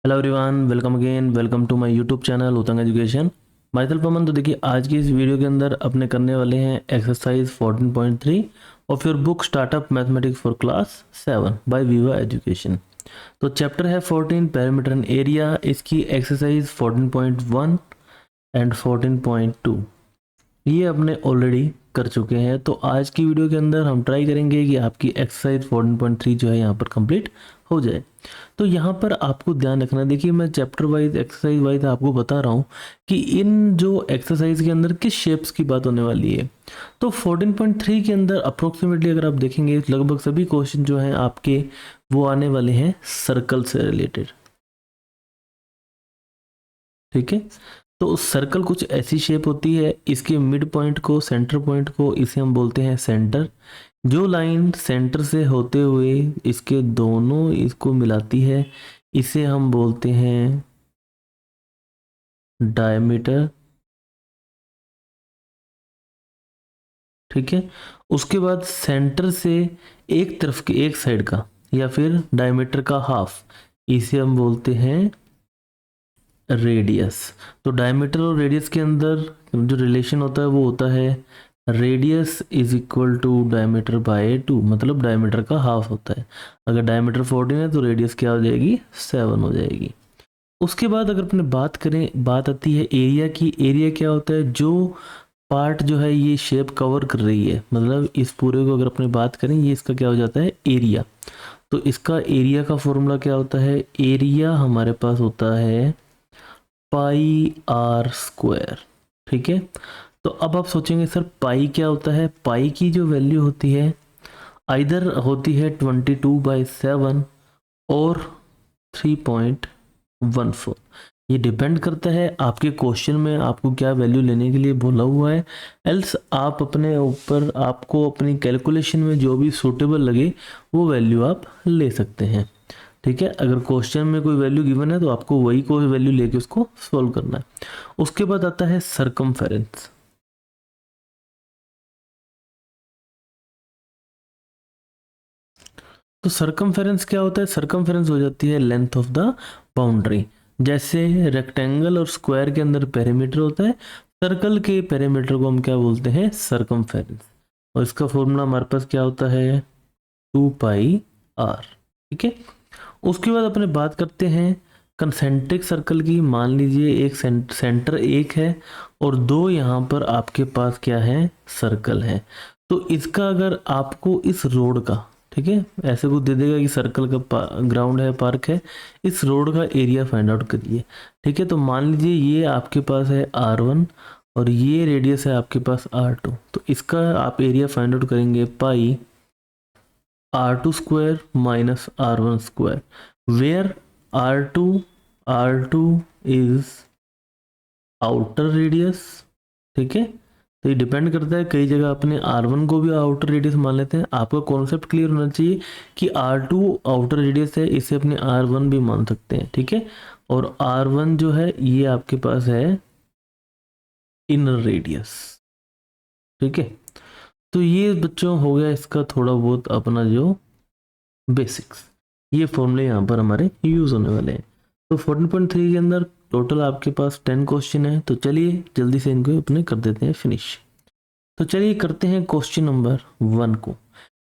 Hello everyone, welcome again, welcome to my YouTube channel Uttang education. Myself Aman. तो देखिए, आज की इस वीडियो के अंदर अपने करने वाले हैं exercise 14.3 of your book startup mathematics for class 7 by Viva education. तो चैप्टर है 14 पैरामीटर एंड एरिया। इसकी एक्सरसाइज 14.1 एंड 14.2 ये अपने ऑलरेडी कर चुके हैं। तो आज की वीडियो के अंदर हम ट्राई करेंगे कि आपकी एक्सरसाइज 14.3 जो है यहाँ पर कंप्लीट हो जाए। तो यहाँ पर आपको ध्यान रखना, देखिए मैं चैप्टर वाइज एक्सरसाइज वाइज आपको बता रहा हूँ कि इन जो एक्सरसाइज के अंदर किस शेप्स की बात होने वाली है। तो 14.3 के अंदर अप्रोक्सीमेटली अगर आप देखेंगे लगभग सभी क्वेश्चन जो हैं आपके वो आने वाले हैं सर्कल से रिलेटेड। ठीक है, तो सर्कल कुछ ऐसी शेप होती है, इसके मिड पॉइंट को, सेंटर पॉइंट को, इसे हम बोलते हैं सेंटर। जो लाइन सेंटर से होते हुए इसके दोनों इसको मिलाती है, इसे हम बोलते हैं डायमीटर। ठीक है, उसके बाद सेंटर से एक तरफ के एक साइड का या फिर डायमीटर का हाफ, इसे हम बोलते हैं रेडियस। तो डायमीटर और रेडियस के अंदर जो रिलेशन होता है वो होता है radius is equal to diameter by 2, मतलब डायमीटर का हाफ होता है। अगर डायमीटर 14 है तो रेडियस क्या हो जाएगी, 7 हो जाएगी। उसके बाद अगर अपने बात करें, बात आती है एरिया की। एरिया क्या होता है, जो पार्ट जो है ये शेप कवर कर रही है, मतलब इस पूरे को अगर अपने बात करें ये इसका क्या हो जाता है, एरिया। तो इसका एरिया का फॉर्मूला क्या होता है, एरिया हमारे पास होता है पाई आर स्क्वायर। ठीक है, तो अब आप सोचेंगे सर पाई क्या होता है। पाई की जो वैल्यू होती है आइदर होती है 22/7 और 3.14। ये डिपेंड करता है आपके क्वेश्चन में आपको क्या वैल्यू लेने के लिए बोला हुआ है। एल्स आप अपने ऊपर, आपको अपनी कैलकुलेशन में जो भी सूटेबल लगे वो वैल्यू आप ले सकते हैं। ठीक है, अगर क्वेश्चन में कोई वैल्यू गिवन है तो आपको वही कोई वैल्यू लेके उसको सॉल्व करना है। उसके बाद आता है सरकमफेरेंस। तो सरकमफेरेंस क्या होता है, सरकमफेरेंस हो जाती है लेंथ ऑफ द बाउंड्री। जैसे रेक्टेंगल और स्क्वायर के अंदर पेरीमीटर होता है, सर्कल के पेरीमीटर को हम क्या बोलते हैं, सरकमफेरेंस। और इसका फॉर्मूला हमारे पास क्या होता है, 2πr। ठीक है, उसके बाद अपने बात करते हैं कंसेंट्रिक सर्कल की। मान लीजिए एक सेंटर एक है और दो यहाँ पर आपके पास क्या है, सर्कल है। तो इसका अगर आपको इस रोड का, ठीक है, ऐसे कुछ दे देगा कि सर्कल का ग्राउंड है, पार्क है, इस रोड का एरिया फाइंड आउट करिए। ठीक है, तो मान लीजिए ये आपके पास है R1 और ये रेडियस है आपके पास R2। तो इसका आप एरिया फाइंड आउट करेंगे pi R2 square minus R1 square, where R2 is outer radius. ठीक है, तो ये डिपेंड करता है, कई जगह अपने R1 को भी आउटर रेडियस मान लेते हैं। आपका कॉन्सेप्ट क्लियर होना चाहिए कि R2 आउटर रेडियस है, इसे अपने R1 भी मान सकते हैं। ठीक है, और R1 जो है ये आपके पास है इनर रेडियस। ठीक है, तो ये बच्चों हो गया इसका थोड़ा बहुत अपना जो बेसिक्स। ये फॉर्मूले यहाँ पर हमारे यूज होने वाले हैं। तो 14.3 के अंदर टोटल आपके पास 10 क्वेश्चन है। तो चलिए जल्दी से इनको अपने कर देते हैं फिनिश। तो चलिए करते हैं क्वेश्चन नंबर 1 को।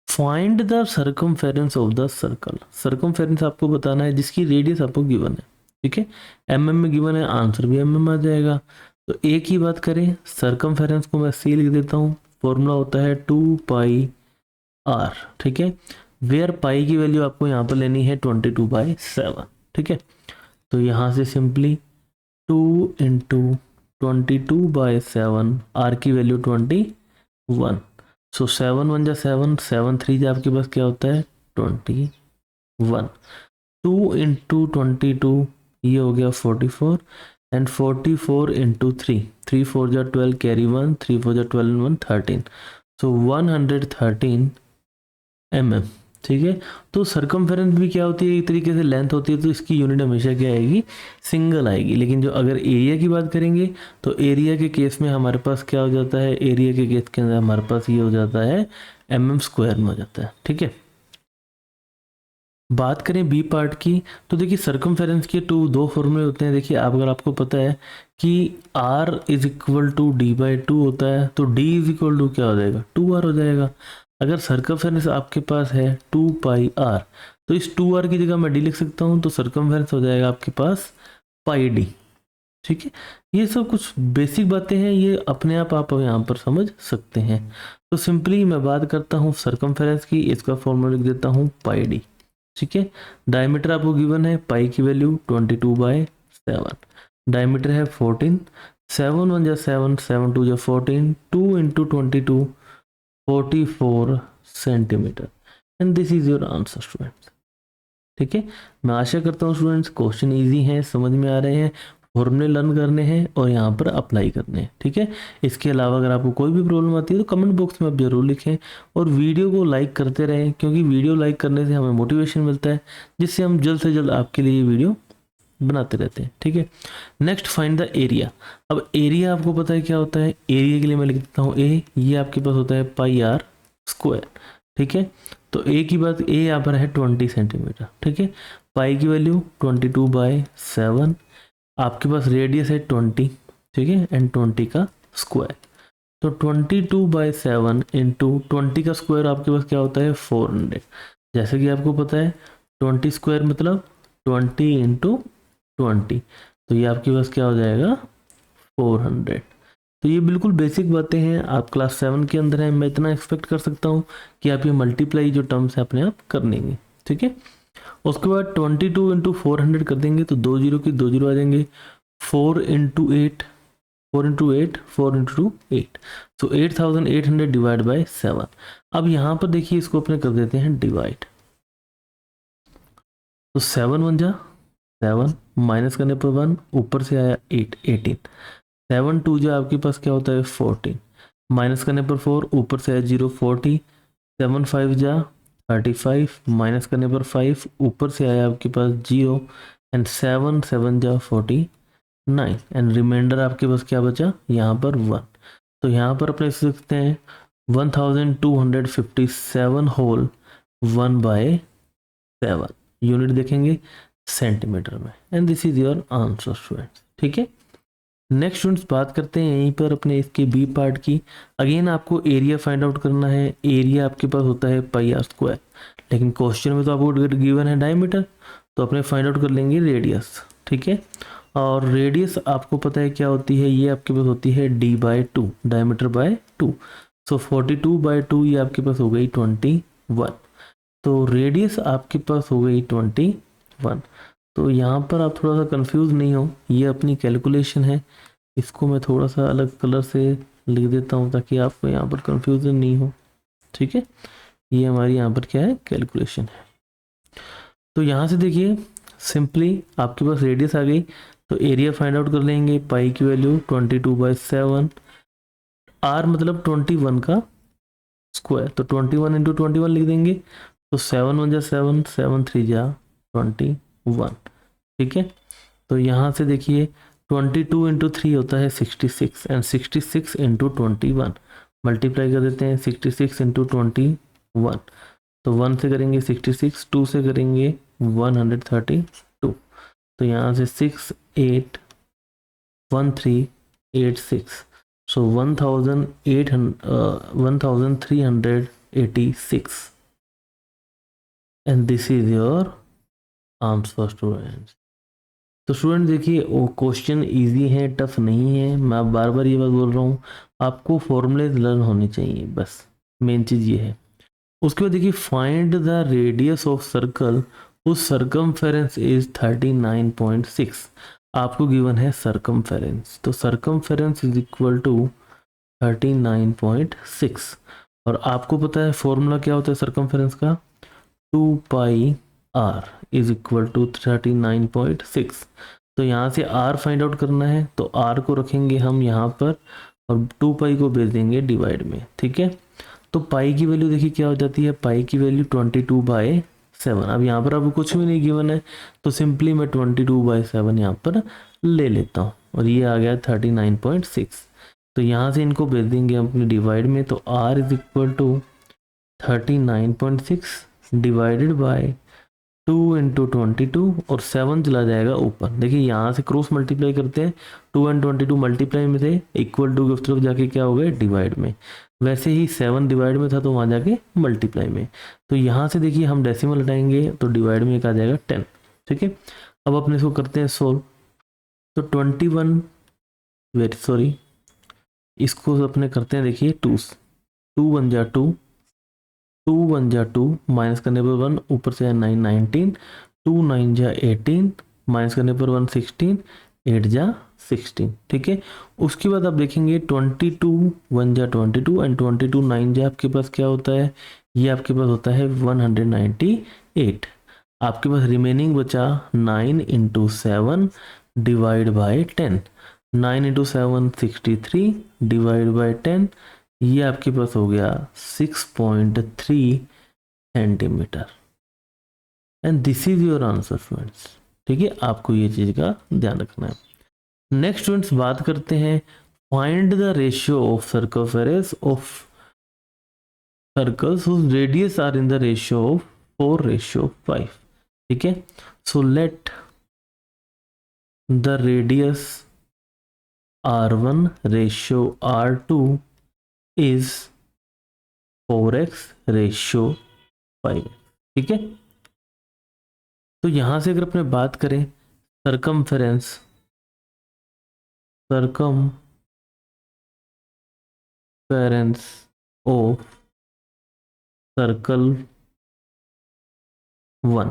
Find the circumference of the circle. Circumference आपको बताना है जिसकी रेडियस आपको गिवन है। ठीक है, mm में गिवन है, आंसर भी mm आ जाएगा। तो एक ही बात करें, सर्कमफेरेंस को मैं C लिख देता हूँ। फॉर्मूला होता है 2πr। ठीक है, वेयर पाई की वैल्यू आपको यहाँ पर लेनी है 22/7। ठीक है, तो यहाँ से सिंपली 2 इंटू 22/7, आर की वैल्यू 21। सो 7 1 जा 7, 7 3 जा आपके पास क्या होता है 21। 2 इंटू 22 ये हो गया 44 एंड 44 इंटू 3, 3 4 जा 12, कैरी 1, 3 4 जा 12 1 13। सो 113 mm। ठीक है, तो सरकमफेरेंस भी क्या होती है, एक तरीके से लेंथ होती है, तो इसकी यूनिट हमेशा क्या आएगी, सिंगल आएगी। लेकिन जो अगर एरिया की बात करेंगे तो एरिया के केस में हमारे पास क्या हो जाता है, एरिया के केस के अंदर हमारे पास ये हो जाता है mm स्क्वायर में हो जाता है। ठीक है, बात करें बी पार्ट की, तो देखिए सर्कमफेरेंस के दो फॉर्मूले होते हैं। देखिए अगर आपको पता है कि r is equal to D by two होता है, तो d इज इक्वल टू क्या हो जाएगा, 2r हो जाएगा। अगर सर्कमफेरेंस आपके पास है 2 पाई r, तो इस 2r की जगह मैं d लिख सकता हूँ, तो सर्कमफेरेंस हो जाएगा आपके पास पाई d। ठीक है, ये सब कुछ बेसिक बातें हैं, ये अपने आप यहाँ पर समझ सकते हैं। तो सिंपली मैं बात करता हूँ सर्कमफेरेंस की, इसका फॉर्मूला लिख देता हूँ पाई डी। ठीक है, डायमीटर आपको गिवन है, पाई की वैल्यू 22/7, डायमीटर है 14, 7 1 जा 7, 7 2 जा 14, 2 into 22, 44 centimetre, and this is your answer students. ठीक है, मैं आशा करता हूँ स्टूडेंट्स क्वेश्चन इजी हैं, समझ में आ रहे हैं, फॉर्मूले लर्न करने हैं और यहाँ पर अप्लाई करने हैं। ठीक है, इसके अलावा अगर आपको कोई भी प्रॉब्लम आती है तो कमेंट बॉक्स में आप जरूर लिखें, और वीडियो को लाइक करते रहें, क्योंकि वीडियो लाइक करने से हमें मोटिवेशन मिलता है, जिससे हम जल्द से जल्द आपके लिए वीडियो बनाते रहते हैं। ठीक है, नेक्स्ट फाइंड द एरिया। अब एरिया आपको पता है क्या होता है, एरिया के लिए मैं लिख देता हूँ ए, ये आपके पास होता है पाई आर स्क्वायर। ठीक है, तो ए की बात, ए यहाँ पर है 20 सेंटीमीटर। ठीक है, पाई की वैल्यू 22/7, आपके पास रेडियस है 20। ठीक है, एंड 20 का स्क्वायर, तो 22/7 इंटू 20 का स्क्वायर आपके पास क्या होता है 400। जैसे कि आपको पता है 20 स्क्वायर मतलब 20 इंटू 20, तो ये आपके पास क्या हो जाएगा 400। तो ये बिल्कुल बेसिक बातें हैं, आप क्लास 7 के अंदर हैं, मैं इतना एक्सपेक्ट कर सकता हूँ कि आप ये मल्टीप्लाई जो टर्म्स है अपने आप कर लेंगे। ठीक है, उसके बाद 22 इंटू 400 कर देंगे, तो 2 जीरो की 2 जीरो आ जाएंगे, 4 इंटू 8, 4 इंटू 8, 4 इंटू 8, तो 8800 डिवाइड बाई 7। अब यहाँ पर देखिए इसको अपने कर देते हैं डिवाइड, तो 7 1 जा 7, माइनस करने पर 1, ऊपर से आया 8, 18, 7 2 जा आपके पास क्या होता है 14, माइनस करने पर 4, ऊपर से आया 0, 40, 7 5 जा 35, माइनस करने पर 5, ऊपर से आया आपके पास 0, एंड 7 7 जा 49, एंड रिमाइंडर आपके पास क्या बचा यहाँ पर 1। तो यहाँ पर अपने सकते हैं 1257 होल 1/7, यूनिट देखेंगे सेंटीमीटर में, and this is your answer students. ठीक है, नेक्स्ट स्टूडेंट्स बात करते हैं यहीं पर अपने इसके बी पार्ट की। अगेन आपको एरिया फाइंड आउट करना है, एरिया आपके पास होता है पाई आर स्क्वायर, लेकिन क्वेश्चन में तो आपको गिवन है डायमीटर, तो अपने फाइंड आउट कर लेंगे रेडियस। ठीक है, और रेडियस आपको पता है क्या होती है, ये आपके पास होती है d/2, डायमीटर बाय 2, सो 42/2 ये आपके पास हो गई 21, तो रेडियस आपके पास हो गई 21। तो यहाँ पर आप थोड़ा सा कंफ्यूज नहीं हो, ये अपनी कैलकुलेशन है, इसको मैं थोड़ा सा अलग कलर से लिख देता हूँ ताकि आपको यहाँ पर कंफ्यूजन नहीं हो। ठीक है, ये हमारी यहाँ पर क्या है कैलकुलेशन है। तो यहाँ से देखिए सिंपली आपके पास रेडियस आ गई, तो एरिया फाइंड आउट कर लेंगे, पाई की वैल्यू 22/7, आर मतलब 21 का स्क्वायर, तो 21 इंटू 21 लिख देंगे, तो 7 1 जा 7, 7 3 जा 21। ठीक है, तो यहाँ से देखिए 22 इंटू 3 होता है 66, एंड 66 इंटू 21 मल्टीप्लाई कर देते हैं, 66 इंटू 21, तो 1 से करेंगे 66, 2 से करेंगे 132, तो यहाँ से 6 8 1 3 8 6, सो 1386, and this is your answer students. तो स्टूडेंट देखिए वो क्वेश्चन इजी है, टफ नहीं है, मैं बार बार ये बात बोल रहा हूँ, आपको फॉर्मूलेज लर्न होने चाहिए, बस मेन चीज़ ये है। उसके बाद देखिए find the radius of circle उस सरकमफेरेंस इज 39.6, आपको गिवन है सरकमफेरेंस, तो सरकमफेरेंस इज इक्वल टू 39.6, और आपको पता है फॉर्मूला क्या होता है सरकमफेरेंस का, 2 पाई आर इज इक्वल टू 39.6। तो यहाँ से आर फाइंड आउट करना है, तो आर को रखेंगे हम यहाँ पर और 2 पाई को भेज देंगे डिवाइड में। ठीक है, तो पाई की वैल्यू देखिए क्या हो जाती है, पाई की वैल्यू 22/7। अब यहाँ पर आपको कुछ भी नहीं गिवन है, तो सिंपली मैं 22/7 यहाँ पर ले लेता हूँ, और ये आ गया 39.6। तो यहाँ से इनको भेज देंगे अपने डिवाइड में, तो R is equal to 39.6 divided by 2 into 22 और 7 चला जाएगा ऊपर। देखिए यहाँ से क्रॉस मल्टीप्लाई करते हैं, 2 एंड 22 मल्टीप्लाई में थे, इक्वल टू की उस तरफ जाके क्या हो गए डिवाइड में, वैसे ही 7 डिवाइड में था तो वहाँ जाके मल्टीप्लाई में। तो यहाँ से देखिए हम डेसिमल हटाएंगे तो डिवाइड में एक आ जाएगा 10। ठीक है, अब अपने इसको करते हैं सोल्व। तो 21 वेरी सॉरी, इसको अपने करते हैं, देखिए 2 1 जा 2, 2 1 जा 2, माइनस करने पर 1, ऊपर से 9 19, 2 9 जा 18, माइनस करने पर 1 16, 8 जा 16। ठीक है, उसके बाद आप देखेंगे 22 1 जा 22 एंड 22 9 जा आपके पास क्या होता है, ये आपके पास होता है 198। आपके पास रिमेनिंग बचा 9 into 7 divide by 10, 9 into 7 63 divide by 10, ये आपके पास हो गया 6.3 centimetre and this is your answer friends. ठीक है, आपको ये चीज का ध्यान रखना है। नेक्स्ट स्टूडेंट्स बात करते हैं, find the ratio of circumference of circles whose radius are in the ratio of 4:5। ठीक है, so let the radius R1 ratio R2 is 4x ratio 5। ठीक है, तो यहां से अगर अपने बात करें सरकमफेरेंस ऑफ सर्कल 1,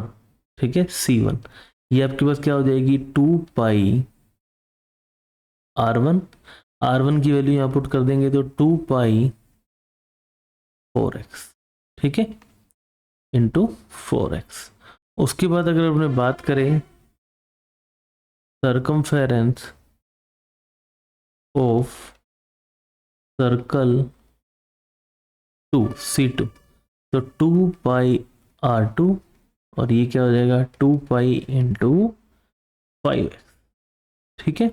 ठीक है C1, ये आपके पास क्या हो जाएगी 2 पाई R1 की वैल्यू यहाँ पुट कर देंगे तो 2 पाई 4x, ठीक है, इंटू 4x। उसके बाद अगर अपने बात करें सरकमफेरेंस ऑफ सर्कल 2 C2, तो 2 पाई R2 और ये क्या हो जाएगा 2 पाई इंटू 5x। ठीक है,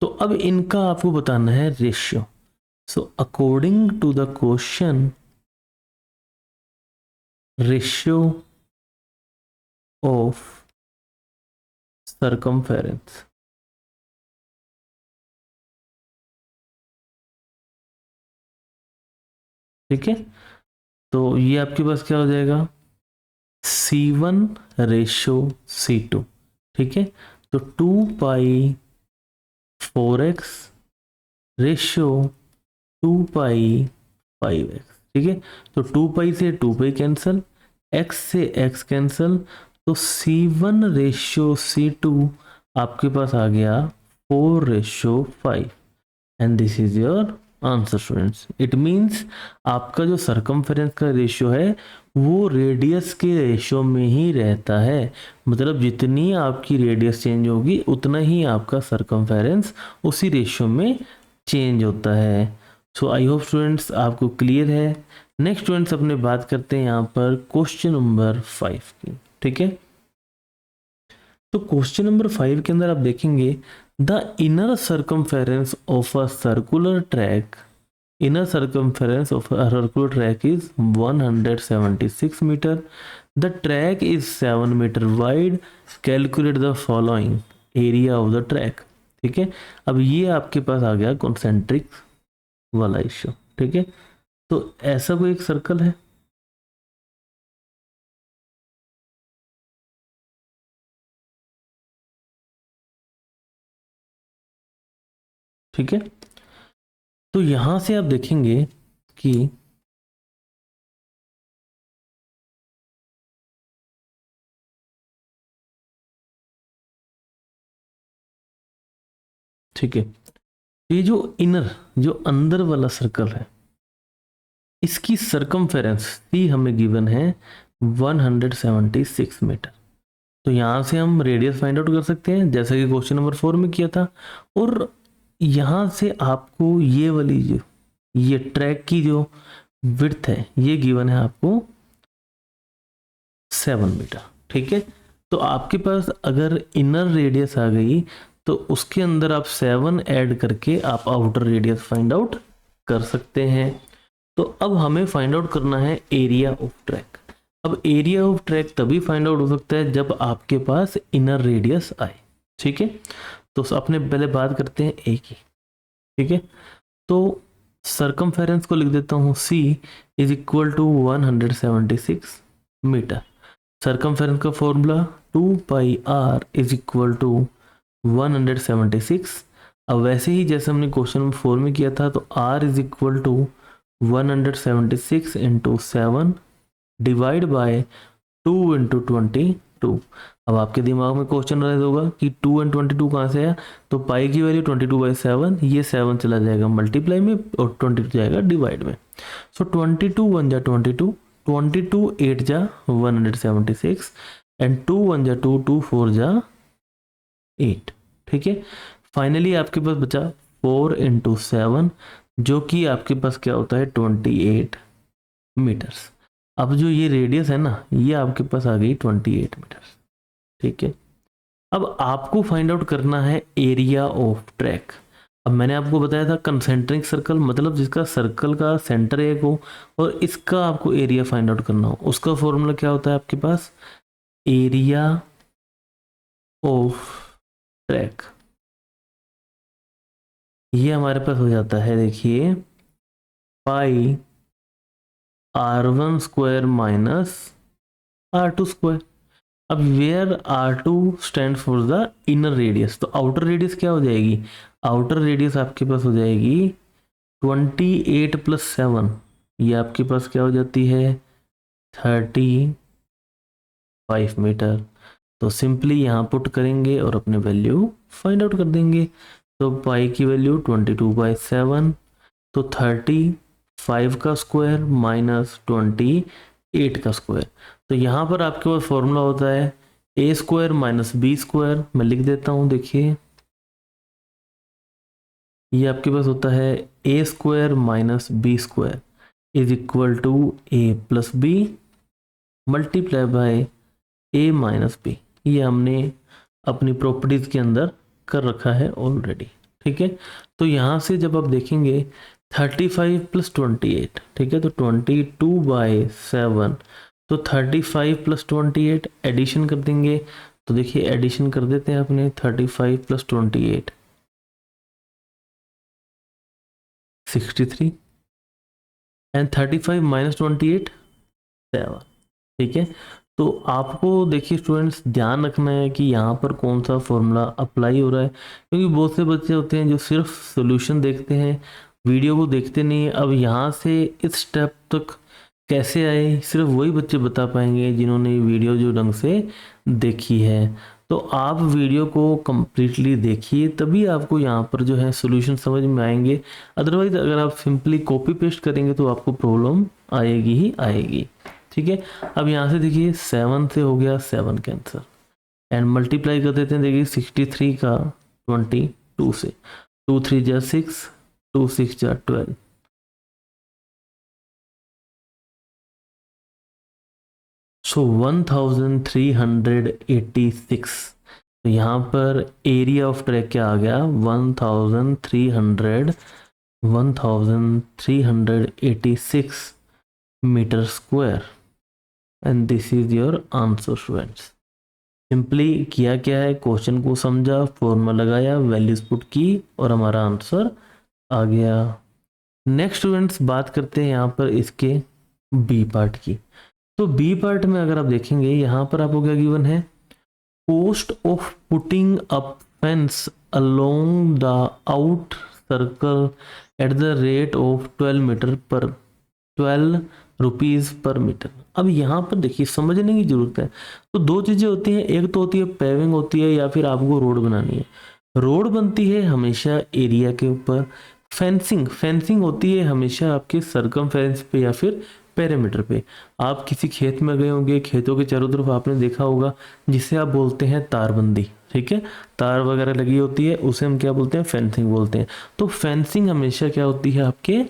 तो अब इनका आपको बताना है ratio. So according to the question, ratio of circumference, ठीक है, तो ये आपके पास क्या हो जाएगा C1 रेशियो C2। ठीक है, तो 2 पाई 4x रेशियो 2 पाई 5x। ठीक है, तो 2 पाई से 2 पाई कैंसिल, x से x कैंसिल, तो C1 रेशियो C2 आपके पास आ गया 4:5 and this is your answer students. It means आपका जो सर्कमफेरेंस का रेशियो है वो रेडियस के रेशियो में ही रहता है, मतलब जितनी आपकी रेडियस चेंज होगी उतना ही आपका सर्कमफेरेंस उसी रेशियो में चेंज होता है। सो आई होप स्टूडेंट्स आपको क्लियर है। नेक्स्ट स्टूडेंट्स अपने बात करते हैं यहाँ पर क्वेश्चन नंबर 5 की। ठीक है, तो क्वेश्चन नंबर 5 के अंदर आप देखेंगे the inner circumference of a circular track, inner circumference of a circular track is 176 meter. The track is 7 meter wide. Calculate the following area of the track। ठीक है, अब ये आपके पास आ गया कॉन्सेंट्रिक वाला इश्यू। ठीक है, तो ऐसा कोई एक सर्कल है, ठीक है, तो यहां से आप देखेंगे कि ठीक है, ये जो इनर जो अंदर वाला सर्कल है इसकी सर्कमफेरेंस सी हमें गिवन है 176 मीटर। तो यहाँ से हम रेडियस फाइंड आउट कर सकते हैं जैसा कि क्वेश्चन नंबर 4 में किया था, और यहाँ से आपको ये वाली जो ये ट्रैक की जो विड्थ है ये गिवन है आपको 7 मीटर। ठीक है, तो आपके पास अगर इनर रेडियस आ गई तो उसके अंदर आप 7 ऐड करके आप आउटर रेडियस फाइंड आउट कर सकते हैं। तो अब हमें फाइंड आउट करना है एरिया ऑफ ट्रैक। अब एरिया ऑफ ट्रैक तभी फाइंड आउट हो सकता है जब आपके पास इनर रेडियस आए, ठीक है। तो अपने पहले बात करते हैं ए की, ठीक है। तो सरकमफेरेंस को लिख देता हूँ C is equal to 176 metre. Circumference का formula 2πr is equal to 176। अब वैसे ही जैसे हमने क्वेश्चन नंबर 4 में किया था, तो r is equal to 176 into 7 divide by 2 into 22। अब आपके दिमाग में क्वेश्चन राइज होगा कि 2 एंड 22 कहाँ से आया, तो पाई की वैल्यू 22/7, ये 7 चला जाएगा मल्टीप्लाई में और 22 जाएगा डिवाइड में। सो 22 1 जा 22, 22 8 जा 176 एंड 2 1 जा 2, 2 4 जा 8, ठीक है। फाइनली आपके पास बचा 4 इंटू 7, जो कि आपके पास क्या होता है 28 मीटर्स। अब जो ये रेडियस है ना, ये आपके पास आ गई 28 मीटर, ठीक है। अब आपको फाइंड आउट करना है एरिया ऑफ ट्रैक। अब मैंने आपको बताया था कंसेंट्रिक सर्कल, मतलब जिसका सर्कल का सेंटर एक हो और इसका आपको एरिया फाइंड आउट करना हो। उसका फॉर्मूला क्या होता है आपके पास, एरिया ऑफ ट्रैक। ये हमारे पास हो जाता है, देखिए, pi r1 square minus r2 square. अब where r2 stand for the inner radius, तो आउटर रेडियस क्या हो जाएगी, आउटर रेडियस आपके पास हो जाएगी 28 प्लस 7, ये आपके पास क्या हो जाती है 35 मीटर। तो सिंपली यहाँ पुट करेंगे और अपने वैल्यू फाइंड आउट कर देंगे। तो पाई की वैल्यू 22/7, तो 35 का स्क्वायर माइनस 28 का स्क्वायर। तो यहाँ पर आपके पास फॉर्मूला होता है A square minus B square. मैं लिख देता हूँ, देखिए, ये आपके पास होता है A square minus B square is equal to A plus B multiply by A minus B. ये हमने अपनी प्रॉपर्टीज के अंदर कर रखा है ऑलरेडी, ठीक है। तो यहाँ से जब आप देखेंगे 35 प्लस 28, ठीक है, तो 22/7, तो 35 प्लस 28 एडिशन कर देंगे। तो देखिए एडिशन कर देते हैं अपने 35 प्लस 28 63 एंड 35 माइनस 28 7, ठीक है। तो आपको देखिए स्टूडेंट्स ध्यान रखना है कि यहाँ पर कौन सा फॉर्मूला अप्लाई हो रहा है, क्योंकि बहुत से बच्चे होते हैं जो सिर्फ सॉल्यूशन देखते हैं, वीडियो को देखते नहीं है। अब यहाँ से इस स्टेप तक कैसे आए, सिर्फ वही बच्चे बता पाएंगे जिन्होंने वीडियो जो ढंग से देखी है। तो आप वीडियो को कम्प्लीटली देखिए, तभी आपको यहाँ पर जो है सॉल्यूशन समझ में आएंगे। अदरवाइज अगर आप सिंपली कॉपी पेस्ट करेंगे तो आपको प्रॉब्लम आएगी ही आएगी, ठीक है। अब यहाँ से देखिए 7 से हो गया 7 कैंसर एंड मल्टीप्लाई कर देते हैं, देखिए 63 का 22 से, 2 3 जा 6, 2 6 जा 12, सो 1386। तो यहाँ पर एरिया ऑफ ट्रैक क्या आ गया 1386 metre square and this is your answer students. Simply किया क्या है, क्वेश्चन को समझा, फॉर्मूला लगाया, वैल्यूज पुट की और हमारा आंसर आ गया। नेक्स्ट स्टूडेंट्स बात करते हैं यहाँ पर इसके बी पार्ट की। तो बी पार्ट में अगर आप देखेंगे यहाँ पर आपको क्या गिवन है, cost of putting up fence along the out circle at the rate of 12 rupees per metre. अब यहाँ पर देखिए समझने की जरूरत है। तो दो चीजें होती हैं, एक तो होती है पेविंग होती है या फिर आपको रोड बनानी है। रोड बनती है हमेशा एरिया के ऊपर, फेंसिंग होती है हमेशा आपके सरकमफेरेंस पे या फिर पेरीमीटर पे। आप किसी खेत में गए होंगे, खेतों के चारों तरफ आपने देखा होगा जिसे आप बोलते हैं तारबंदी, ठीक है, तार वगैरह लगी होती है, उसे हम क्या बोलते हैं फेंसिंग बोलते हैं। तो फेंसिंग हमेशा क्या होती है आपके,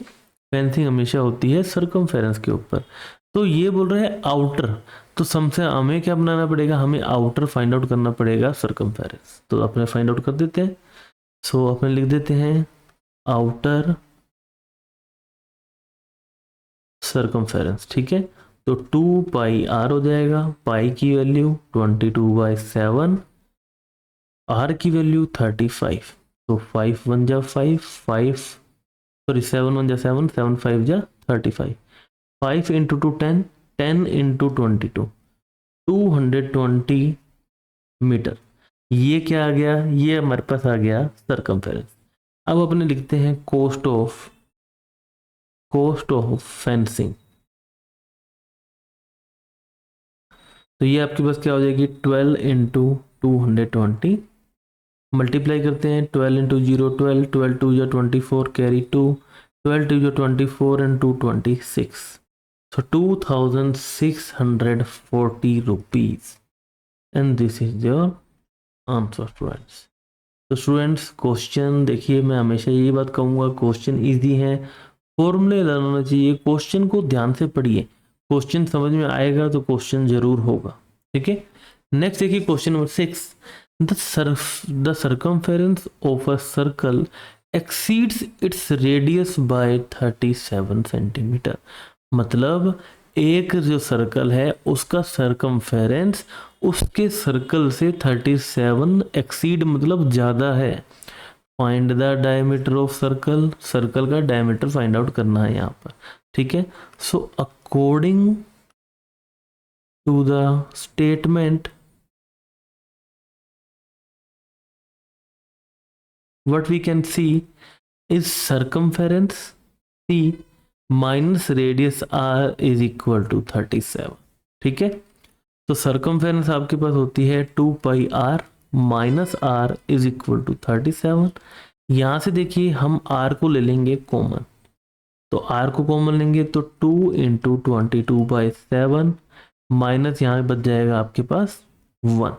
फेंसिंग हमेशा होती है सरकमफेरेंस के ऊपर। तो ये बोल रहे हैं आउटर, तो सबसे हमें क्या बनाना पड़ेगा, हमें आउटर फाइंड आउट करना पड़ेगा सरकमफेरेंस। तो अपने फाइंड आउट कर देते हैं। सो अपने लिख देते हैं आउटर सरकमफेरेंस, ठीक है। तो 2πr हो जाएगा, पाई की वैल्यू 22/7, r की वैल्यू 35, तो 5 1 जा 5, 5 सॉरी 7 1 जा 7, 7 5 जा 35, 5 इंटू 2 10, 10 इंटू 22, 220 मीटर। ये क्या आ गया, ये हमारे पास आ गया सरकमफेरेंस। अब अपने लिखते हैं कोस्ट ऑफ फेंसिंग। तो ये आपके पास क्या हो जाएगी, 12 इंटू 220, मल्टीप्लाई करते हैं 12 इंटू 0 12, 12 2 जो 24, कैरी 2, 12 2 जो 24 and 2 26, so 2640 rupees and this is your answer students. तो स्टूडेंट्स क्वेश्चन देखिए, मैं हमेशा यही बात कहूँगा, क्वेश्चन इजी है, फॉर्मूले लर्न होना चाहिए, क्वेश्चन को ध्यान से पढ़िए, क्वेश्चन समझ में आएगा तो क्वेश्चन जरूर होगा। ठीक है, नेक्स्ट देखिए question number 6, the circumference of a circle exceeds its radius by 37 centimetre. मतलब एक जो सर्कल है उसका सर्कमफेरेंस उसके सर्कल से 37 एक्सीड मतलब ज़्यादा है। Find the diameter of circle, circle का डायमीटर फाइंड आउट करना है यहाँ पर। ठीक है, so according to the statement what we can see is circumference C minus radius R is equal to 37। ठीक है, तो सर्कमफेरेंस आपके पास होती है 2πr minus r is equal to 37। यहाँ से देखिए हम r को ले लेंगे कॉमन, तो r को कॉमन लेंगे तो 2 इंटू 22/7 माइनस यहाँ बच जाएगा आपके पास 1।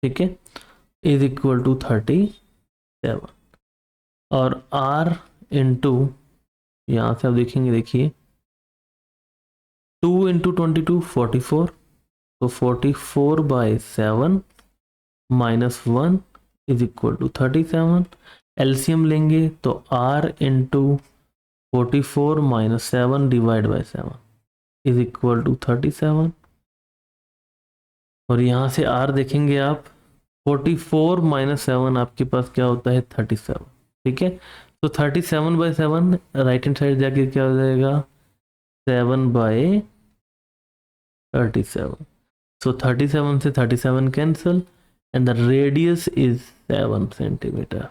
ठीक है, इज इक्वल टू 37 और r इंटू यहाँ से आप देखेंगे, देखिए 2 इंटू 22 44, तो 44/7 minus 1 is equal to 37। LCM लेंगे तो r into 44 minus 7 divide by 7 is equal to 37। और यहाँ से r देखेंगे आप, 44 माइनस 7 आपके पास क्या होता है 37। ठीक है, तो 37/7 राइट हैंड साइड जाके क्या हो जाएगा 7/37। So 37 से 37 cancel and the radius is 7 centimetre.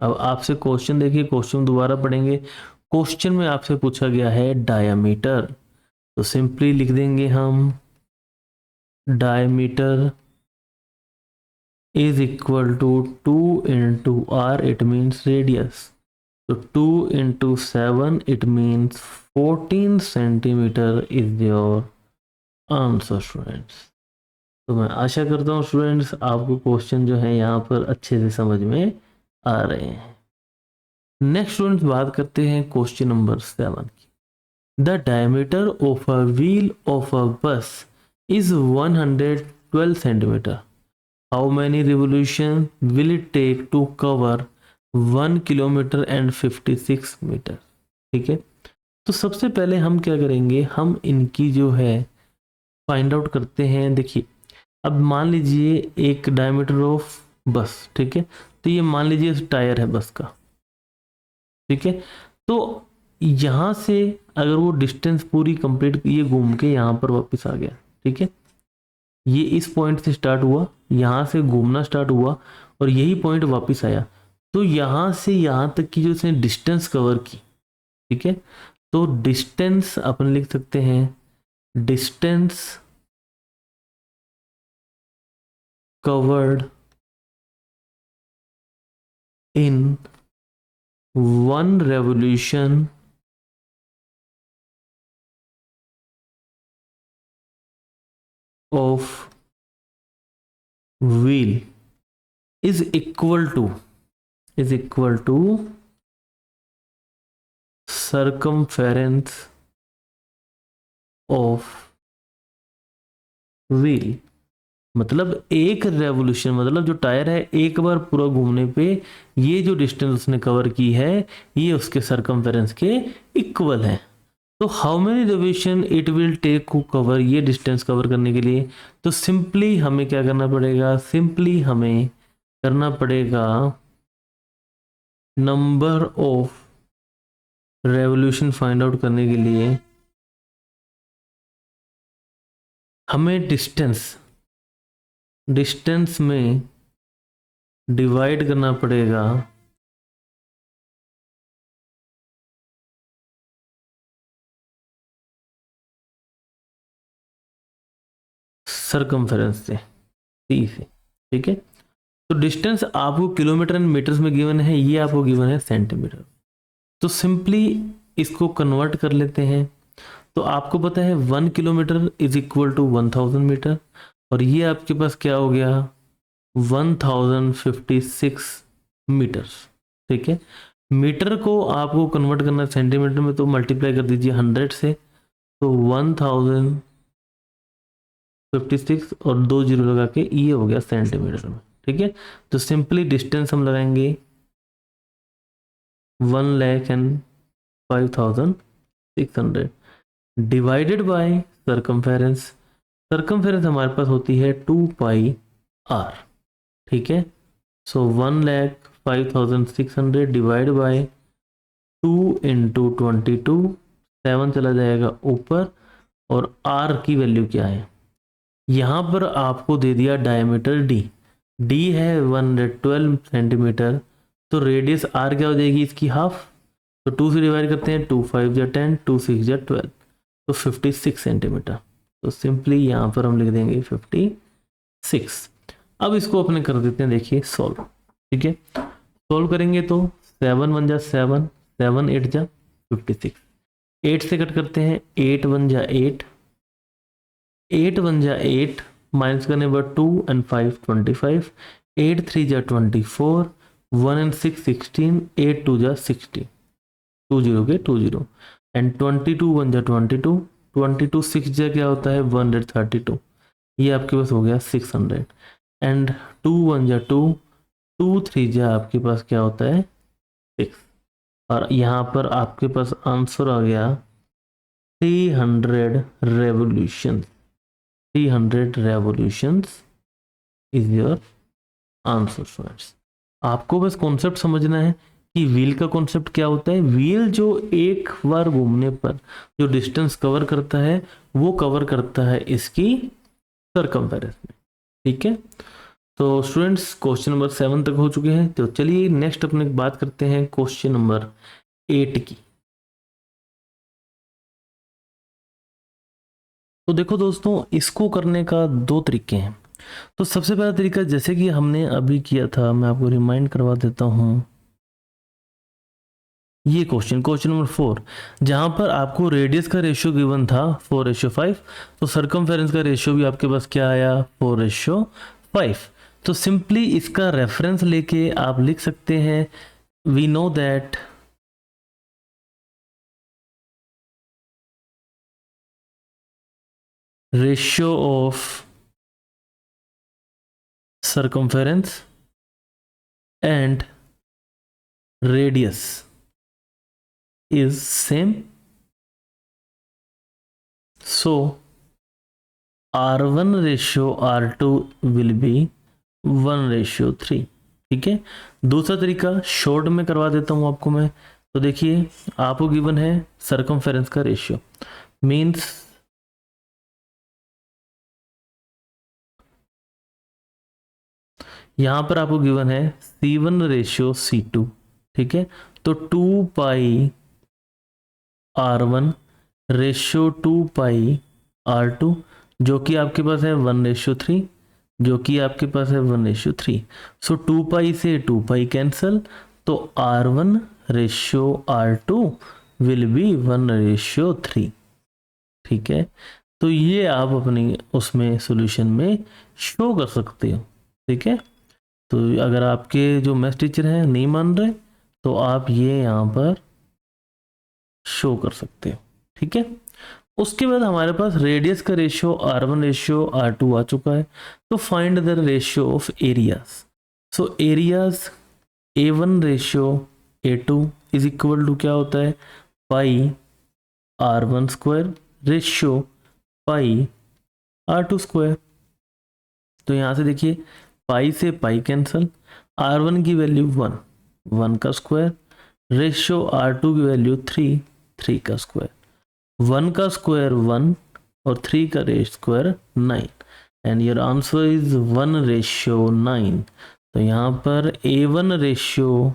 अब आपसे क्वेश्चन देखिए, क्वेश्चन दोबारा पढ़ेंगे। क्वेश्चन में आपसे पूछा गया है डायमीटर, तो सिंपली लिख देंगे हम diameter is equal to 2 into r, it means radius, तो 2 into 7 it means 14 centimetre is your answer students. तो मैं आशा करता हूँ स्टूडेंट्स आपको क्वेश्चन जो है यहाँ पर अच्छे से समझ में आ रहे हैं। नेक्स्ट स्टूडेंट्स बात करते हैं क्वेश्चन नंबर 7 की। The diameter of a wheel of a bus is 112 centimetre. How many revolution will it take to cover 1 kilometre and 56 metre. ठीक है, तो सबसे पहले हम क्या करेंगे, हम इनकी जो है फाइंड आउट करते हैं। देखिए अब मान लीजिए एक डायमीटर ऑफ बस, ठीक है, तो ये मान लीजिए टायर है बस का। ठीक है, तो यहाँ से अगर वो डिस्टेंस पूरी कंप्लीट ये घूम के यहाँ पर वापस आ गया, ठीक है, ये इस पॉइंट से स्टार्ट हुआ, यहाँ से घूमना स्टार्ट हुआ और यही पॉइंट वापस आया, तो यहाँ से यहाँ तक की जो इसने डिस्टेंस कवर की, ठीक है, तो डिस्टेंस अपन लिख सकते हैं distance covered in one revolution of wheel is equal to circumference of wheel। मतलब एक रेवोल्यूशन, मतलब जो टायर है एक बार पूरा घूमने पे ये जो डिस्टेंस उसने कवर की है ये उसके सरकमफेरेंस के इक्वल है। तो how many revolution it will take to cover ये डिस्टेंस कवर करने के लिए, तो सिंपली हमें क्या करना पड़ेगा, सिंपली हमें करना पड़ेगा number of revolution find out करने के लिए हमें डिस्टेंस में डिवाइड करना पड़ेगा सरकमफेरेंस से, टी से। ठीक है, तो डिस्टेंस आपको किलोमीटर एंड मीटर्स में गिवन है, ये आपको गिवन है सेंटीमीटर। तो सिंपली इसको कन्वर्ट कर लेते हैं। तो आपको पता है 1 kilometre is equal to 1000 metre, और ये आपके पास क्या हो गया 1056 मीटर्स। ठीक है, मीटर को आपको कन्वर्ट करना सेंटीमीटर में, तो मल्टीप्लाई कर दीजिए 100 से, तो 1056 और 2 जीरो लगा के ये हो गया सेंटीमीटर में। ठीक है, तो सिंपली डिस्टेंस हम लगाएंगे 1,05,600 डिवाइडेड बाय सरकमफेरेंस। सरकमफेरेंस हमारे पास होती है 2πr। ठीक है, सो 1,05,600 डिवाइड बाय 2 इंटू 22, 7 चला जाएगा ऊपर, और r की वैल्यू क्या है, यहाँ पर आपको दे दिया डायमीटर d है 112 सेंटीमीटर, तो रेडियस r क्या हो जाएगी इसकी हाफ, तो 2 से डिवाइड करते हैं, 2 5 या 10, 2 6 या 12, तो 56 सेंटीमीटर। तो सिंपली यहाँ पर हम लिख देंगे 56। अब इसको अपने कर देते हैं, देखिए सॉल्व। ठीक है, सॉल्व करेंगे तो 7 1 जा 7, 7 8 जा 56, 8 से कट करते हैं, 8 1 जा 8, 8 1 जा 8, माइनस करने पर 2 एंड 5 25, 8 3 जा 24, 1 एंड 6 16, 8 2 जा 60, 2 0 के 2 0, एंड 22 1 जा 22, 22 6 जा क्या होता है 132, ये आपके पास हो गया 600, एंड 2 1 जा 2, 2 3 जा आपके पास क्या होता है 6, और यहाँ पर आपके पास आंसर आ गया 300 revolution. 300 revolutions is your answer friends. आपको बस कॉन्सेप्ट समझना है कि व्हील का कॉन्सेप्ट क्या होता है। व्हील जो एक बार घूमने पर जो डिस्टेंस कवर करता है वो कवर करता है इसकी सरकमफेरेंस में। ठीक है, तो स्टूडेंट्स क्वेश्चन नंबर 7 तक हो चुके हैं, तो चलिए नेक्स्ट अपने बात करते हैं क्वेश्चन नंबर 8 की। तो देखो दोस्तों, इसको करने का 2 तरीके हैं। तो सबसे पहला तरीका जैसे कि हमने अभी किया था, मैं आपको रिमाइंड करवा देता हूं, ये क्वेश्चन नंबर 4, जहां पर आपको रेडियस का रेशियो गिवन था 4:5, तो सरकमफेरेंस का रेशियो भी आपके पास क्या आया 4:5। तो सिंपली इसका रेफरेंस लेके आप लिख सकते हैं, we know that ratio of circumference and radius is same, so R1 ratio R2 will be 1:3। ठीक है, दूसरा तरीका शॉर्ट में करवा देता हूं आपको मैं। तो देखिए आपको गिवन है सरकमफेरेंस का रेशियो, मीन्स यहां पर आपको गिवन है C1:C2। ठीक है, तो 2πr1 रेशियो 2πr2, जो कि आपके पास है 1:3, जो कि आपके पास है 1:3। सो 2π से 2π कैंसल, तो R1 ratio R2 will be 1:3। ठीक है, तो ये आप अपनी उसमें सॉल्यूशन में शो कर सकते हो। ठीक है, तो अगर आपके जो मैथ्स टीचर हैं नहीं मान रहे तो आप ये यहाँ पर शो कर सकते हो। ठीक है, उसके बाद हमारे पास रेडियस का रेशियो R1 रेशियो R2 आ चुका है। तो find the ratio of areas. So areas A1 ratio A2 is equal to क्या होता है, pi R1 square ratio pi R2 square. तो यहाँ से देखिए पाई से पाई कैंसल, R1 की वैल्यू 1, 1 का स्क्वायर रेशियो R2 की वैल्यू 3, 3 का स्क्वायर। 1 का स्क्वायर 1 और 3 का square 9 and your answer is 1 ratio 9। तो यहाँ पर A1 रेशियो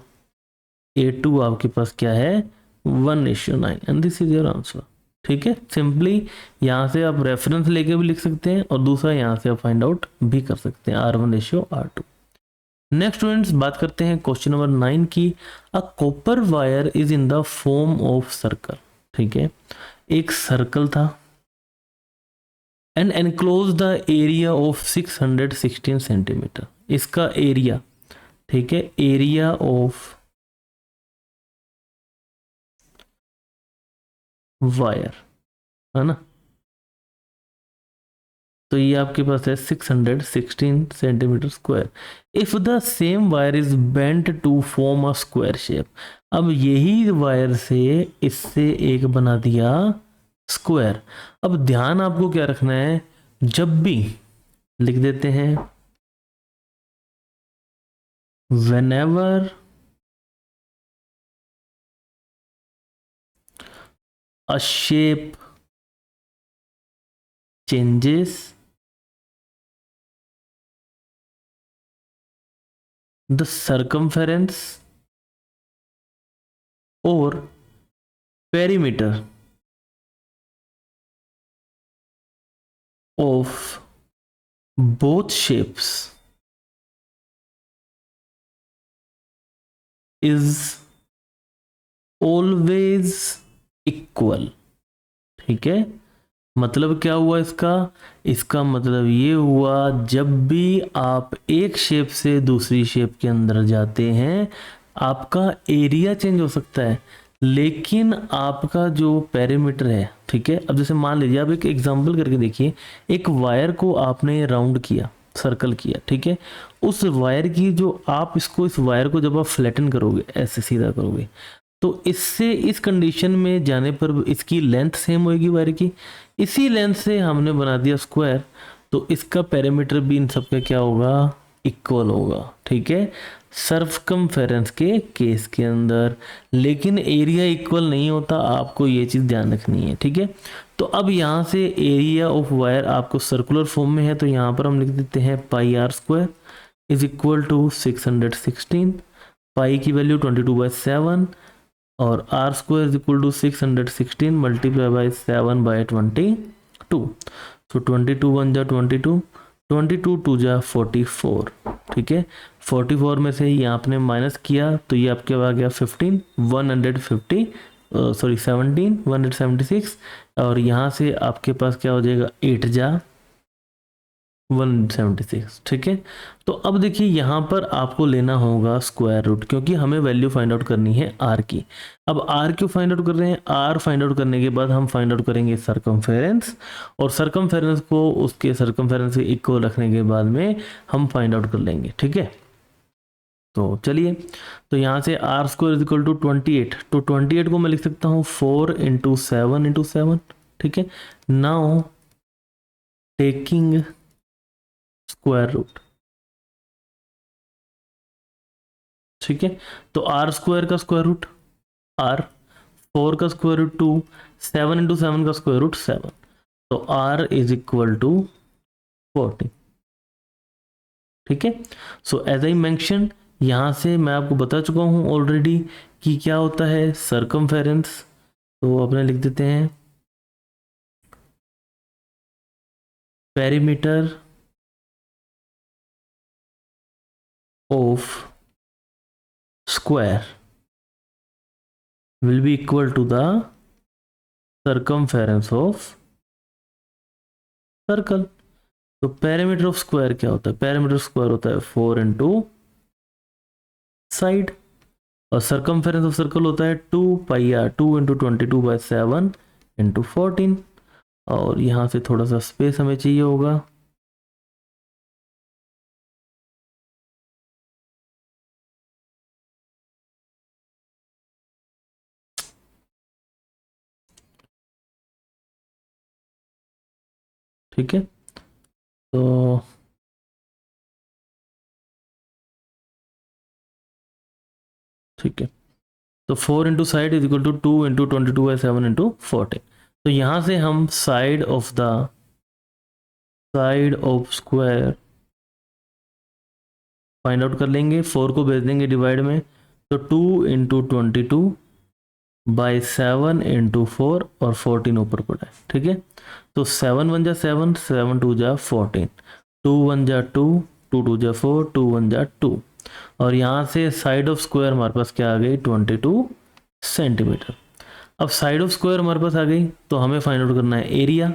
A2 आपके पास क्या है, 1 ratio 9 and this is your answer. ठीक है, सिंपली यहाँ से आप रेफरेंस लेके भी लिख सकते हैं और दूसरा यहाँ से आप फाइंड आउट भी कर सकते हैं, R1 ratio R2। Next students बात करते हैं क्वेश्चन नंबर 9 की। A copper wire is in the form of circle. ठीक है, एक सर्कल था and enclose the area of 616 centimetre. इसका एरिया, ठीक है, एरिया ऑफ वायर है ना, तो ये आपके पास है 616 centimetre square. If the same wire is bent to form a square shape. अब यही वायर से इससे एक बना दिया स्क्वायर। अब ध्यान आपको क्या रखना है, जब भी लिख देते हैं whenever a shape changes, the circumference or perimeter of both shapes is always equal। ठीक है, मतलब क्या हुआ इसका, इसका मतलब ये हुआ जब भी आप एक शेप से दूसरी शेप के अंदर जाते हैं आपका एरिया चेंज हो सकता है लेकिन आपका जो पेरीमीटर है, ठीक है। अब जैसे मान लीजिए आप एक एग्जांपल करके देखिए, एक वायर को आपने राउंड किया, सर्कल किया, ठीक है। उस वायर की जो आप इसको, इस वायर को जब आप फ्लैटन करोगे, ऐसे सीधा करोगे, तो इससे इस कंडीशन में जाने पर इसकी लेंथ सेम होगी वायर की। इसी लेंथ से हमने बना दिया स्क्वायर, तो इसका पेरीमीटर भी इन सब का क्या होगा, इक्वल होगा। ठीक है, सर्कमफेरेंस के केस के अंदर, लेकिन एरिया इक्वल नहीं होता, आपको ये चीज़ ध्यान रखनी है। ठीक है, तो अब यहाँ से एरिया ऑफ वायर आपको सर्कुलर फॉर्म में है, तो यहाँ पर हम लिख देते हैं pi R square is equal to 616। Pi की वैल्यू 22/7 और R square is equal to 616 multiply by 7/22। तो 22 1 जा 22, 22 2 जा 44। ठीक है, 44 में से ये आपने माइनस किया तो ये आपके आ गया 15 150 सॉरी 17 176 और यहाँ से आपके पास क्या हो जाएगा 8 जा 176। ठीक है, तो अब देखिए यहाँ पर आपको लेना होगा स्क्वायर रूट, क्योंकि हमें वैल्यू फाइंड आउट करनी है आर की। अब आर क्यों फाइंड आउट कर रहे हैं, आर फाइंड आउट करने के बाद हम फाइंड आउट करेंगे सर्कमफेरेंस, और सर्कमफेरेंस को उसके सर्कमफेरेंस के इक्वल रखने के बाद में हम फाइंड आउट कर लेंगे। ठीक है, तो चलिए, तो यहाँ से R square is equal to 28, तो 28 को मैं लिख सकता हूँ 4 × 7 × 7। ठीक है, नाउ टेकिंग स्क्वायर रूट। ठीक है, तो आर स्क्वायर का स्क्वायर रूट आर, 4 का स्क्वायर रूट 2, 7 × 7 का स्क्वायर रूट 7, तो आर इज इक्वल टू 40। ठीक है, सो एज आई मेंशन, यहां से मैं आपको बता चुका हूं ऑलरेडी कि क्या होता है सर्कमफेरेंस, तो अपने लिख देते हैं perimeter of square will be equal to the circumference of circle। तो पेरीमीटर ऑफ स्क्वायर क्या होता है, पेरीमीटर स्क्वायर होता है 4 × साइड, और सर्कमफेरेंस ऑफ सर्कल होता है 2 पाई आर, 2 × 22/7 × 14। और यहाँ से थोड़ा सा स्पेस हमें चाहिए होगा। ठीक है, तो ठीक है, तो 4 × साइड इज इक्वल टू 2 × 22/7 × 14। तो यहाँ से हम side of square find out कर लेंगे, 4 को भेज देंगे डिवाइड में, तो 2 × 22/7 × 4 और 14 ऊपर पड़ा है। ठीक है, तो 7 × 1 = 7, 7 × 2 = 14, 2 × 1 = 2, 2 × 2 = 4, 2 × 1 = 2। और यहाँ से साइड ऑफ स्क्वायर हमारे पास क्या आ गई, 22 सेंटीमीटर। अब साइड ऑफ स्क्वायर हमारे पास आ गई, तो हमें फाइंड आउट करना है एरिया।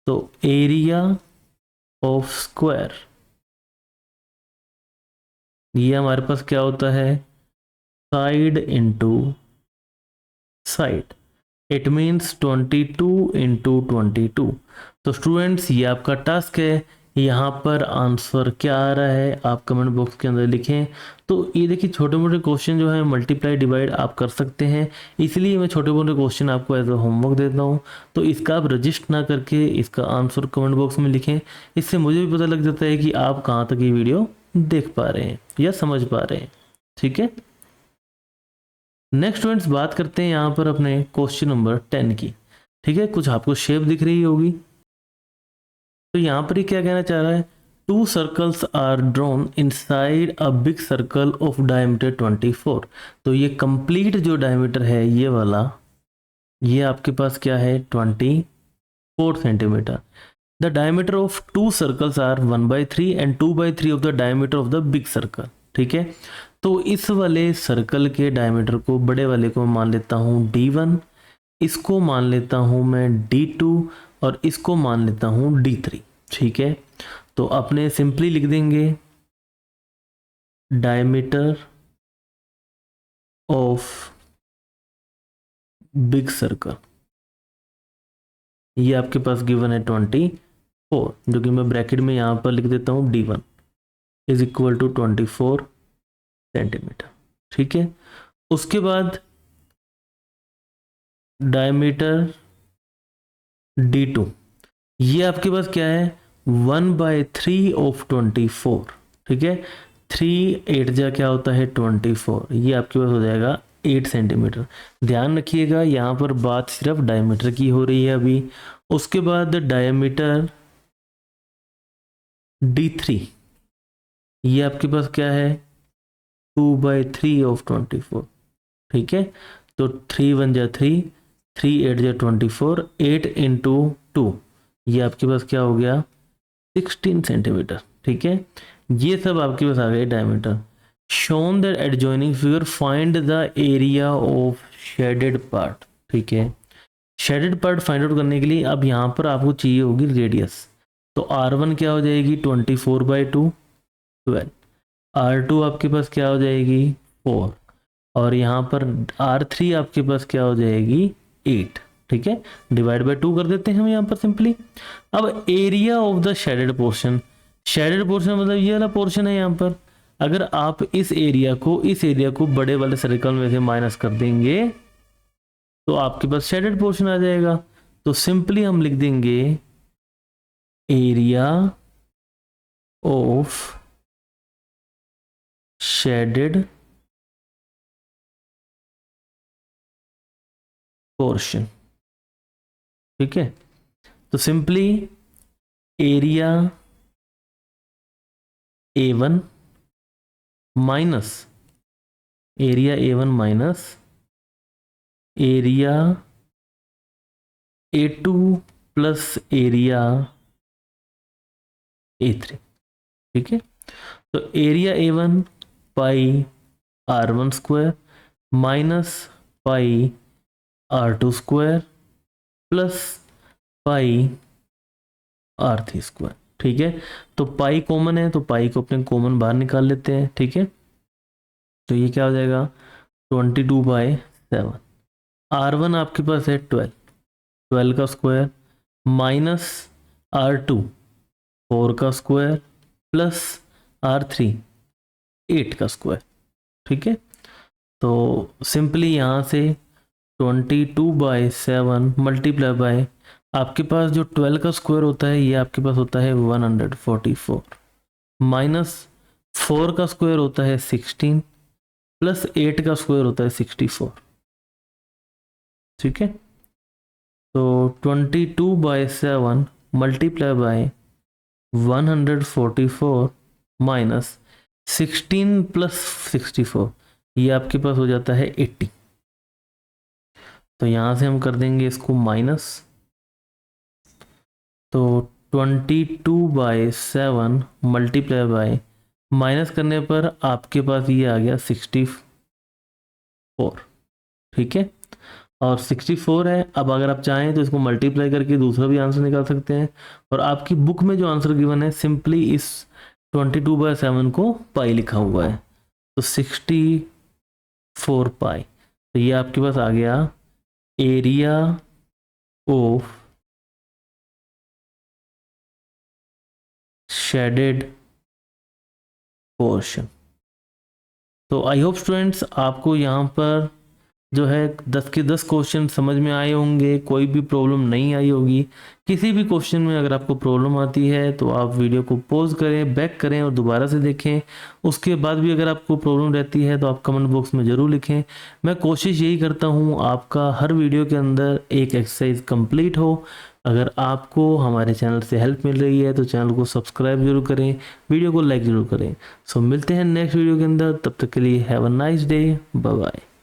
तो एरिया ऑफ स्क्वायर, ये हमारे पास क्या होता है, side into side. It means 22 × 22। तो स्टूडेंट्स ये आपका टास्क है, यहाँ पर आंसर क्या आ रहा है आप कमेंट बॉक्स के अंदर लिखें। तो ये देखिए छोटे मोटे क्वेश्चन जो है मल्टीप्लाई डिवाइड आप कर सकते हैं, इसलिए मैं छोटे मोटे क्वेश्चन आपको एज अ होमवर्क देता हूँ। तो इसका आप रजिस्ट ना करके इसका आंसर कमेंट बॉक्स में लिखें, इससे मुझे भी पता लग जाता है कि आप कहाँ तक ये वीडियो देख पा रहे हैं या समझ पा रहे हैं। ठीक है, नेक्स्ट स्टूडेंट्स बात करते हैं यहाँ पर अपने क्वेश्चन नंबर 10 की। ठीक है, कुछ आपको शेप दिख रही होगी। तो यहाँ पर ही क्या कहना चाह रहा है, 2 circles are drawn inside a big circle of diameter 24। तो ये कंप्लीट जो डायमीटर है ये वाला, ये आपके पास क्या है, 24 centimetre. The diameter of 2 circles are 1/3 and 2/3 of the diameter of the big circle. ठीक है, तो इस वाले सर्कल के डायमीटर को, बड़े वाले को मान लेता हूँ D1, इसको मान लेता हूँ मैं D2 और इसको मान लेता हूँ D3। ठीक है, तो अपने सिंपली लिख देंगे डायमीटर ऑफ बिग सर्कल, ये आपके पास गिवन है 24, जो कि मैं ब्रैकेट में यहाँ पर लिख देता हूँ D1 is equal to 24 centimetre. ठीक है, उसके बाद डायमीटर D2, ये आपके पास क्या है, 1/3 ऑफ 24। ठीक है, 3 8 जा क्या होता है 24, ये आपके पास हो जाएगा 8 सेंटीमीटर। ध्यान रखिएगा यहाँ पर बात सिर्फ डायमीटर की हो रही है अभी। उसके बाद डायमीटर D3, ये आपके पास क्या है, 2/3 ऑफ 24। ठीक है, तो 3 1 = 3, 3 8 = 24, 8 × 2, ये आपके पास क्या हो गया, 16 सेंटीमीटर। ठीक है, ये सब आपके पास आ गए diameter. Shown that adjoining figure find the area of shaded part. ठीक है, शेडेड पार्ट फाइंड आउट करने के लिए अब यहाँ पर आपको चाहिए होगी रेडियस। तो R1 क्या हो जाएगी, 24/2 12। R2 आपके पास क्या हो जाएगी, 4। और यहाँ पर R3 आपके पास क्या हो जाएगी, 8। ठीक है, डिवाइड बाय 2 कर देते हैं हम यहाँ पर सिंपली। अब area of the shaded portion, shaded portion मतलब ये वाला पोर्शन है यहाँ पर। अगर आप इस एरिया को बड़े वाले सर्कल में से माइनस कर देंगे तो आपके पास शेडेड पोर्शन आ जाएगा। तो सिंपली हम लिख देंगे एरिया ऑफ शेडेड पोर्शन। ठीक है, तो simply area A1 minus area A2 plus area A3। ठीक है, तो एरिया A1 पाई R1 square minus pi R2 square plus pi R3 square. ठीक है, तो पाई कॉमन है तो पाई को अपने कॉमन बाहर निकाल लेते हैं। ठीक है, तो ये क्या हो जाएगा, 22/7। R1 आपके पास है 12, 12 का स्क्वायर माइनस R2 4 का स्क्वायर प्लस R3 8 का स्क्वायर। ठीक है, तो सिंपली यहाँ से 22/7 मल्टीप्लाई बाय आपके पास जो 12 का स्क्वायर होता है ये आपके पास होता है 144 माइनस 4 का स्क्वायर होता है 16 प्लस 8 का स्क्वायर होता है 64। ठीक है, तो 22/7 मल्टीप्लाई बाय 144 माइनस 16 प्लस 64 ये आपके पास हो जाता है 80। तो यहाँ से हम कर देंगे इसको माइनस, तो 22/7 मल्टीप्लाई बाय माइनस करने पर आपके पास ये आ गया 64। ठीक है, और 64 है। अब अगर आप चाहें तो इसको मल्टीप्लाई करके दूसरा भी आंसर निकाल सकते हैं, और आपकी बुक में जो आंसर गिवन है सिंपली इस 22/7 को पाई लिखा हुआ है, तो 64 पाई। तो ये आपके पास आ गया एरिया ऑफ शेडेड पोर्शन। तो आई होप स्टूडेंट्स आपको यहाँ पर जो है 10 के 10 क्वेश्चन समझ में आए होंगे, कोई भी प्रॉब्लम नहीं आई होगी। किसी भी क्वेश्चन में अगर आपको प्रॉब्लम आती है तो आप वीडियो को पॉज करें, बैक करें और दोबारा से देखें। उसके बाद भी अगर आपको प्रॉब्लम रहती है तो आप कमेंट बॉक्स में ज़रूर लिखें। मैं कोशिश यही करता हूँ आपका हर वीडियो के अंदर एक एक्सरसाइज कंप्लीट हो। अगर आपको हमारे चैनल से हेल्प मिल रही है तो चैनल को सब्सक्राइब जरूर करें, वीडियो को लाइक ज़रूर करें। सो मिलते हैं नेक्स्ट वीडियो के अंदर, तब तक के लिए have a nice day, bye bye.